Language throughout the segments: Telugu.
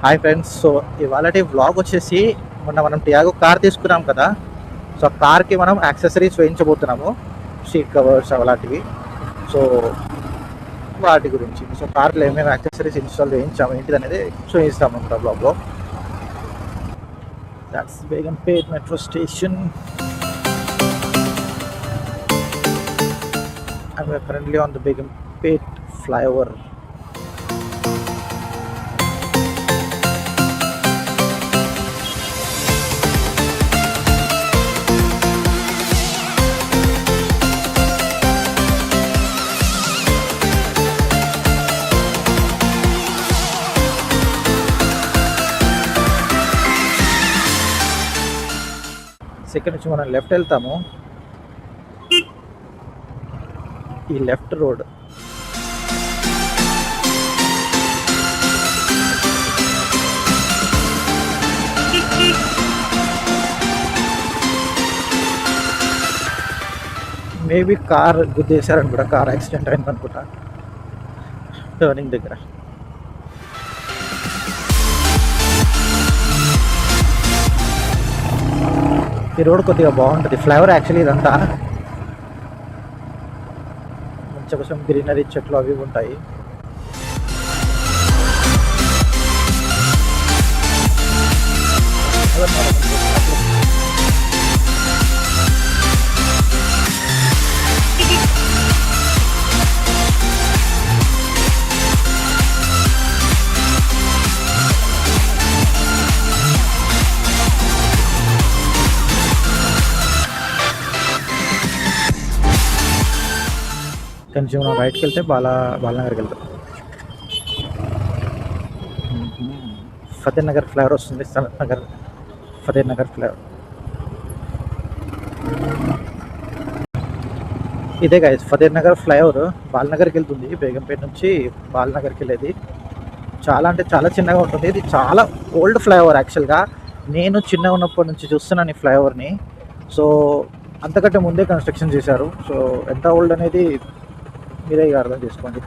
Hi friends. సో ఇవాళ వ్లాగ్ వచ్చేసి మొన్న మనం టియాగో కార్ తీసుకున్నాం కదా. సో కార్కి మనం యాక్సెసరీస్ వేయించబోతున్నాము, సీట్ కవర్స్ అలాంటివి. సో వాటి గురించి, సో కార్లో ఏమేమి యాక్సెసరీస్ ఇన్స్టాల్ చేయించాము ఏంటిది అనేది చూపిస్తాము ఇంకా బ్లాగ్లో. That's Begumpet metro station. And we are currently on the Begumpet flyover. ఇక్కడ నుంచి మనం లెఫ్ట్ వెళ్తాము. ఈ లెఫ్ట్ రోడ్ మేబీ కార్ గుద్దేశారనుకుంటా, కార్ యాక్సిడెంట్ అయింది అనుకుంటా టర్నింగ్ దగ్గర. ఈ రోడ్ కొద్దిగా బాగుంటుంది, ఫ్లైఓవర్ యాక్చువల్లీ ఇదంతా మంచి కొంచెం గ్రీనరీ చెట్లు అవి ఉంటాయి. కొంచెం మనం రైట్కి వెళ్తే బాలనగర్కి వెళ్తాం. ఫతేహ్ నగర్ ఫ్లైఓవర్ వస్తుంది, సనత్ నగర్ ఫతేహ్ నగర్ ఫ్లైఓవర్. ఇదే గైస్ ఫతేహ్ నగర్ ఫ్లైఓవర్ బాలనగర్కి వెళ్తుంది. బేగంపేట నుంచి బాలనగర్కి వెళ్ళేది. చాలా అంటే చాలా చిన్నగా ఉంటుంది. ఇది చాలా ఓల్డ్ ఫ్లైఓవర్ యాక్చువల్గా. నేను చిన్నగా ఉన్నప్పటి నుంచి చూస్తున్నాను ఈ ఫ్లైఓవర్ని. సో అంతకంటే ముందే కన్స్ట్రక్షన్ చేశారు. సో ఎంత ఓల్డ్ అనేది మీరే అర్థం చేసుకోండి.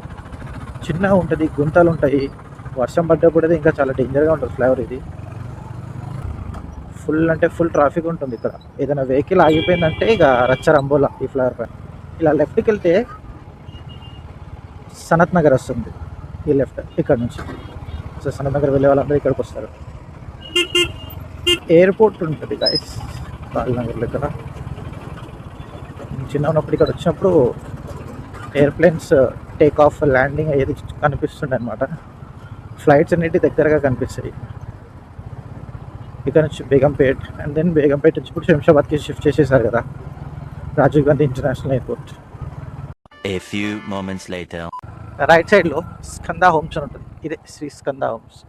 చిన్నగా ఉంటుంది, గుంతలు ఉంటాయి. వర్షం పడ్డప్పుడు ఇంకా చాలా డేంజర్గా ఉంటుంది ఫ్లైఓవర్ ఇది. ఫుల్ అంటే ఫుల్ ట్రాఫిక్ ఉంటుంది ఇక్కడ. ఏదైనా వెహికల్ ఆగిపోయిందంటే ఇక రచ్చరంబోలా ఈ ఫ్లైఓవర్ పైన. ఇలా లెఫ్ట్కి వెళ్తే సనత్ నగర్ వస్తుంది. ఈ లెఫ్ట్ ఇక్కడ నుంచి. సో సనత్ నగర్ వెళ్ళే వాళ్ళందరూ ఇక్కడికి వస్తారు. ఎయిర్పోర్ట్ ఉంటుంది గైస్ బాలనగర్లో. ఇక్కడ చిన్న ఉన్నప్పుడు ఇక్కడ వచ్చినప్పుడు ఎయిర్ప్లేన్స్ టేక్ ఆఫ్ ల్యాండింగ్ అయ్యేది కనిపిస్తుండే అనమాట. ఫ్లైట్స్ అన్నిటి దగ్గరగా కనిపిస్తాయి. ఇక్కడ నుంచి బేగంపేట్, అండ్ దెన్ బేగంపేట్ నుంచి ఇప్పుడు శంషాబాద్కి షిఫ్ట్ చేసేసారు కదా, Rajiv Gandhi international airport. Right సైడ్లో స్కందా హోమ్స్ అని ఉంటుంది. ఇదే శ్రీ స్కందా హోమ్స్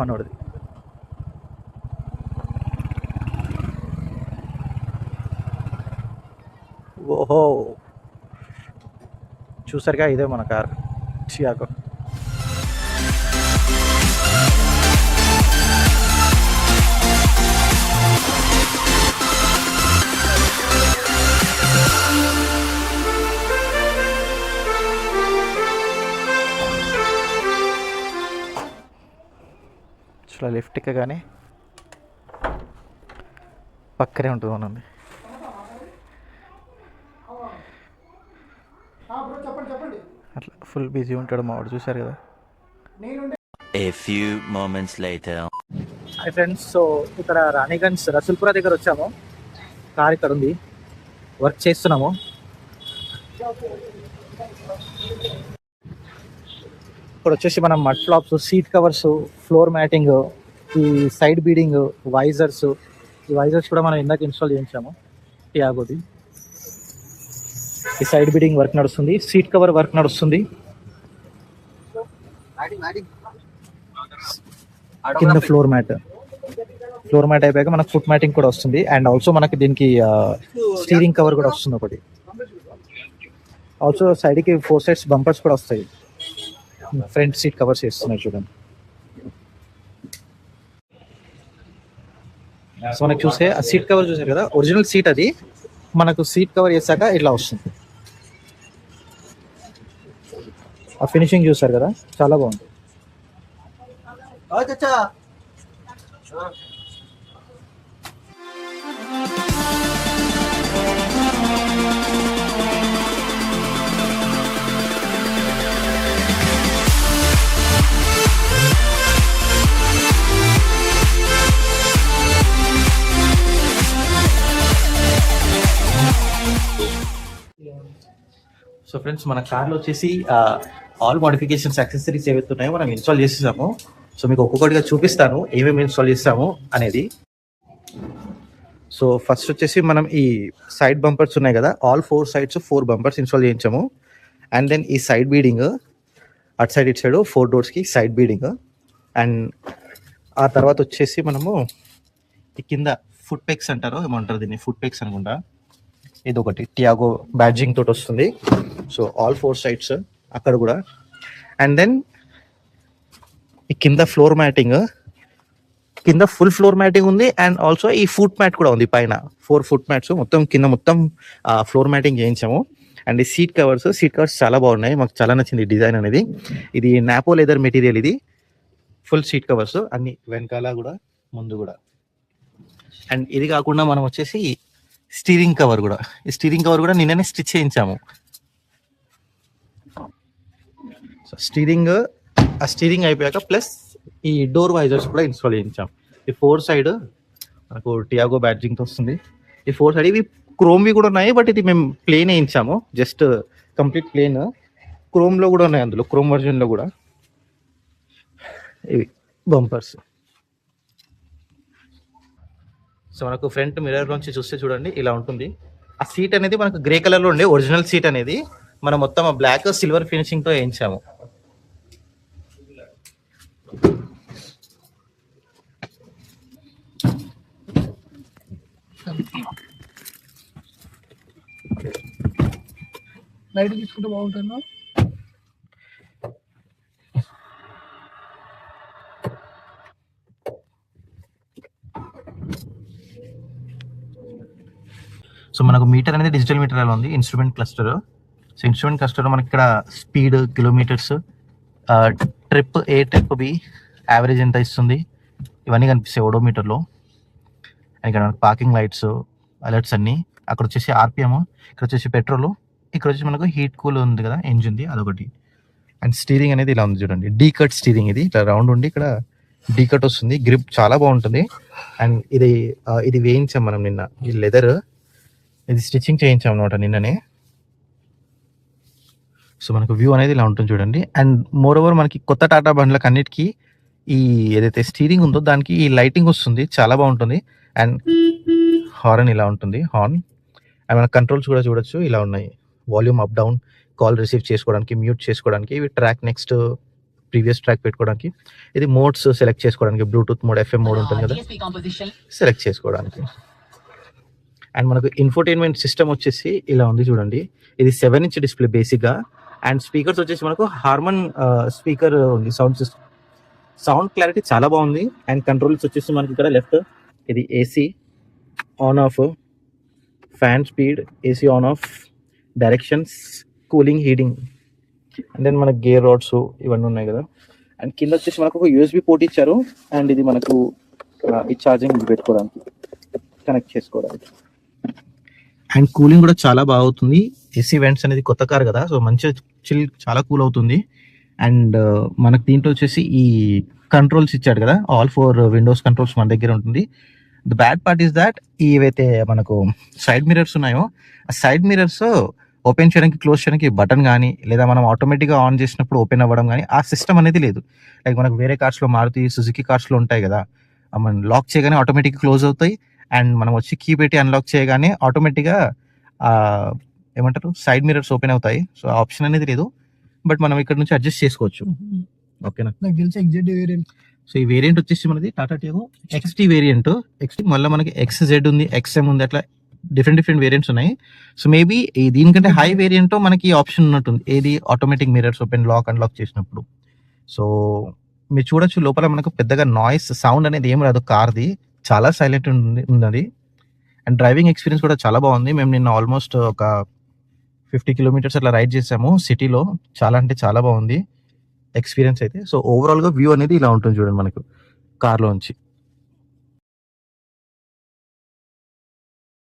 మనోడిది. ఓహో చూసారుగా, ఇదే మన కార్ టియాగో. చాలా లిఫ్ట్ ఎక్కగానే పక్కనే ఉంటుంది మనంది. అట్లా ఫుల్ బిజీ ఉంటాడు మావాడు, చూసారు కదా. Hi friends. సో ఇక్కడ రాణిగంజ్ రసూల్పురా దగ్గర వచ్చాము. కార్ ఇక్కడ ఉంది, వర్క్ చేస్తున్నాము. ఇక్కడ వచ్చేసి మనం mud flops, seat covers, floor matting, ఈ సైడ్ బీడింగ్, వైజర్స్. ఈ వైజర్స్ కూడా మనం ఇందాక ఇన్స్టాల్ చేయించాము టియాగోది. ఈ సైడ్ బీడింగ్ వర్క్ నడుస్తుంది, సీట్ కవర్ వర్క్ నడుస్తుంది. కింద ఫ్లోర్ మ్యాట్ అయిపోయాక మనకు ఫుట్ మ్యాటింగ్ కూడా వస్తుంది. అండ్ ఆల్సో మనకి దీనికి స్టీరింగ్ కవర్ కూడా వస్తుంది ఒకటి. ఆల్సో సైడ్కి 4 సైడ్స్ బంపర్స్ కూడా వస్తాయి. ఫ్రంట్ సీట్ కవర్స్ వేస్తున్నాయి చూడండి. సో మనకు చూస్తే ఆ సీట్ కవర్ చూసారు కదా, ఒరిజినల్ సీట్ అది. మనకు సీట్ కవర్ చేశాక ఇట్లా వస్తుంది. ఆ ఫినిషింగ్ చూసారు కదా, చాలా బాగుంది. సో ఫ్రెండ్స్, మన కార్లో వచ్చేసి ఆల్ మోడిఫికేషన్స్ యాక్సెసరీస్ ఏవైతే ఉన్నాయో మనం ఇన్స్టాల్ చేసేసాము. సో మీకు ఒక్కొక్కటిగా చూపిస్తాను ఏమేమి ఇన్స్టాల్ చేస్తాము అనేది. సో ఫస్ట్ వచ్చేసి మనం ఈ సైడ్ బంపర్స్ ఉన్నాయి కదా, ఆల్ 4 సైడ్స్ 4 బంపర్స్ ఇన్స్టాల్ చేయించాము. అండ్ దెన్ ఈ సైడ్ బీడింగ్, అటు సైడ్ ఇటు సైడ్ 4 డోర్స్కి సైడ్ బీడింగ్. అండ్ ఆ తర్వాత వచ్చేసి మనము ఈ కింద ఫుట్ పెక్స్ అంటారు, ఏమంటారు దీన్ని, ఫుట్ పెక్స్ అనుకుంటా. ఇది ఒకటి టియాగో బ్యాడ్జింగ్ తోటి వస్తుంది. సో ఆల్ 4 సైడ్స్ అక్కడ కూడా. అండ్ దెన్ ఈ కింద ఫ్లోర్ మ్యాటింగ్, కింద ఫుల్ ఫ్లోర్ మ్యాటింగ్ ఉంది. అండ్ ఆల్సో ఈ ఫుట్ మ్యాట్ కూడా ఉంది పైన, 4 ఫుట్ మ్యాట్స్ మొత్తం కింద మొత్తం ఫ్లోర్ మ్యాటింగ్ చేయించాము. అండ్ ఈ సీట్ కవర్స్ చాలా బాగున్నాయి, మాకు చాలా నచ్చింది డిజైన్ అనేది. ఇది నాపో లెదర్ మెటీరియల్, ఇది ఫుల్ సీట్ కవర్స్ అన్ని వెనకాల కూడా ముందు కూడా. అండ్ ఇది కాకుండా మనం వచ్చేసి స్టీరింగ్ కవర్ కూడా, ఈ స్టీరింగ్ కవర్ కూడా నిన్ననే స్టిచ్ చేయించాము. సో స్టీరింగ్ అయిపోయాక ప్లస్ ఈ డోర్ వైజర్స్ కూడా ఇన్స్టాల్ చేయించాం. ఈ 4 సైడ్ మనకు టియాగో బ్యాడ్జింగ్తో వస్తుంది. ఈ 4 సైడ్ ఇవి క్రోమ్వి కూడా ఉన్నాయి, బట్ ఇది మేము ప్లేన్ వేయించాము, జస్ట్ కంప్లీట్ ప్లేన్. క్రోమ్లో కూడా ఉన్నాయి, అందులో క్రోమ్ వర్జన్లో కూడా ఇవి బంపర్స్. సో మనకు ఫ్రంట్ మిర్రర్ నుంచి చూస్తే చూడండి ఇలా ఉంటుంది. ఆ సీట్ అనేది మనకు గ్రే కలర్లో ఉండే ఒరిజినల్ సీట్ అనేది మనం మొత్తం బ్లాక్ సిల్వర్ ఫినిషింగ్తో వేయించాము. లైట్ తీసుకుంటే బాగుంటుందా? సో మనకు మీటర్ అనేది డిజిటల్ మీటర్ అలా ఉంది, instrument cluster. So instrument cluster మనకి ఇక్కడ స్పీడ్, కిలోమీటర్స్, ట్రిప్ ఏ ట్రిప్ బి, యావరేజ్ ఎంత ఇస్తుంది, ఇవన్నీ కనిపిస్తాయి ఓడోమీటర్లో. అండ్ ఇక్కడ మనకు పార్కింగ్ లైట్స్, అలర్ట్స్ అన్నీ. అక్కడ వచ్చేసి ఆర్పిఎం, ఇక్కడ వచ్చేసి పెట్రోల్, ఇక్కడ వచ్చేసి మనకు హీట్ కూల్ ఉంది కదా ఇంజిన్ది, అదొకటి. అండ్ స్టీరింగ్ అనేది ఇలా ఉంది చూడండి, డీ కట్ స్టీరింగ్. ఇది ఇట్లా రౌండ్ ఉండి ఇక్కడ డీ కట్ వస్తుంది, గ్రిప్ చాలా బాగుంటుంది. అండ్ ఇది వేయించాం మనం నిన్న, ఈ లెదర్ ఇది స్టిచ్చింగ్ చేయించాం అనమాట నిన్ననే. సో మనకు వ్యూ అనేది ఇలా ఉంటుంది చూడండి. అండ్ మోర్ ఓవర్ మనకి కొత్త టాటా బండ్లకు అన్నిటికీ ఈ ఏదైతే స్టీరింగ్ ఉందో దానికి ఈ లైటింగ్ వస్తుంది, చాలా బాగుంటుంది. అండ్ హార్న్ ఇలా ఉంటుంది, హార్న్. అండ్ మన కంట్రోల్స్ కూడా చూడొచ్చు, ఇలా ఉన్నాయి. Volume up down, call receive చేసుకోవడానికి, మ్యూట్ చేసుకోవడానికి, ఇవి ట్రాక్ నెక్స్ట్ ప్రీవియస్ ట్రాక్ పెట్టుకోవడానికి, ఇది మోడ్స్ సెలెక్ట్ చేసుకోవడానికి, బ్లూటూత్ మోడ్, ఎఫ్ఎం మోడ్ ఉంటుంది కదా, సెలెక్ట్ చేసుకోవడానికి. అండ్ మనకు ఇన్ఫోటైన్మెంట్ సిస్టమ్ వచ్చేసి ఇలా ఉంది చూడండి, ఇది 7-inch డిస్ప్లే బేసిక్గా. అండ్ స్పీకర్స్ వచ్చేసి మనకు హార్మన్ స్పీకర్ ఉంది, సౌండ్ సిస్టమ్, సౌండ్ క్లారిటీ చాలా బాగుంది. అండ్ కంట్రోల్స్ వచ్చేసి మనకి ఇక్కడ లెఫ్ట్ ఇది AC on off, fan speed, AC on off, directions, cooling, heating. And then మనకు గేర్ రాడ్స్ ఇవన్నీ ఉన్నాయి కదా. అండ్ కింద వచ్చేసి మనకు ఒక యూఎస్బి పోర్ట్ ఇచ్చారు. అండ్ ఇది మనకు ఈ ఛార్జింగ్ పెట్టుకోవడానికి, కనెక్ట్ చేసుకోవడానికి. అండ్ కూలింగ్ కూడా చాలా బాగా అవుతుంది. ఏసీ వెంట్స్ అనేది కొత్త కార్ కదా, సో మంచిగా చిల్, చాలా కూల్ అవుతుంది. అండ్ మనకు దీంట్లో వచ్చేసి ఈ కంట్రోల్స్ ఇచ్చాడు కదా, ఆల్ 4 విండోస్ కంట్రోల్స్ మన దగ్గర ఉంటుంది. The bad part is that ఏవైతే మనకు సైడ్ మిరర్స్ ఉన్నాయో, ఆ సైడ్ మిరర్స్ ఓపెన్ చేయడానికి, క్లోజ్ చేయడానికి బటన్ కానీ, లేదా మనం ఆటోమేటిక్గా ఆన్ చేసినప్పుడు ఓపెన్ అవ్వడం కానీ, ఆ సిస్టమ్ అనేది లేదు. లైక్ మనకు వేరే కార్స్లో, మారుతి సుజుకి కార్స్లో ఉంటాయి కదా, మనం లాక్ చేయగానే ఆటోమేటిక్గా క్లోజ్ అవుతాయి. అండ్ మనం వచ్చి కీ పెట్టి అన్లాక్ చేయగానే ఆటోమేటిక్గా ఏమంటారు సైడ్ మిరర్స్ ఓపెన్ అవుతాయి. సో ఆ ఆప్షన్ అనేది లేదు, బట్ మనం ఇక్కడ నుంచి అడ్జస్ట్ చేసుకోవచ్చు. ఓకేనా? నాకు తెలిసి ఎగ్జాక్ట్ వేరియంట్. సో ఈ వేరియంట్ వచ్చేసి మనది టాటా టియాగో XT వేరియంట్. మళ్ళీ మనకి XZ ఉంది, XM ఉంది, అట్లా డిఫరెంట్ వేరియంట్స్ ఉన్నాయి. సో మేబీ దీనికంటే హై వేరియంట్ మనకి ఆప్షన్ ఉన్నట్టుంది, ఏది automatic mirrors open, lock, unlock చేసినప్పుడు. సో మీరు చూడొచ్చు లోపల మనకు పెద్దగా నాయిస్, సౌండ్ అనేది ఏం రాదు కార్ది, చాలా సైలెంట్ ఉన్నది. అండ్ డ్రైవింగ్ ఎక్స్పీరియన్స్ కూడా చాలా బాగుంది. మేము నిన్న ఆల్మోస్ట్ ఒక 50 కిలోమీటర్స్ అట్లా రైడ్ చేసాము సిటీలో, చాలా అంటే చాలా బాగుంది. ఎక్స్పీరియన్స్ అయితే. సో ఓవరాల్గా వ్యూ అనేది ఇలా ఉంటుంది చూడండి మనకు కార్లో నుంచి.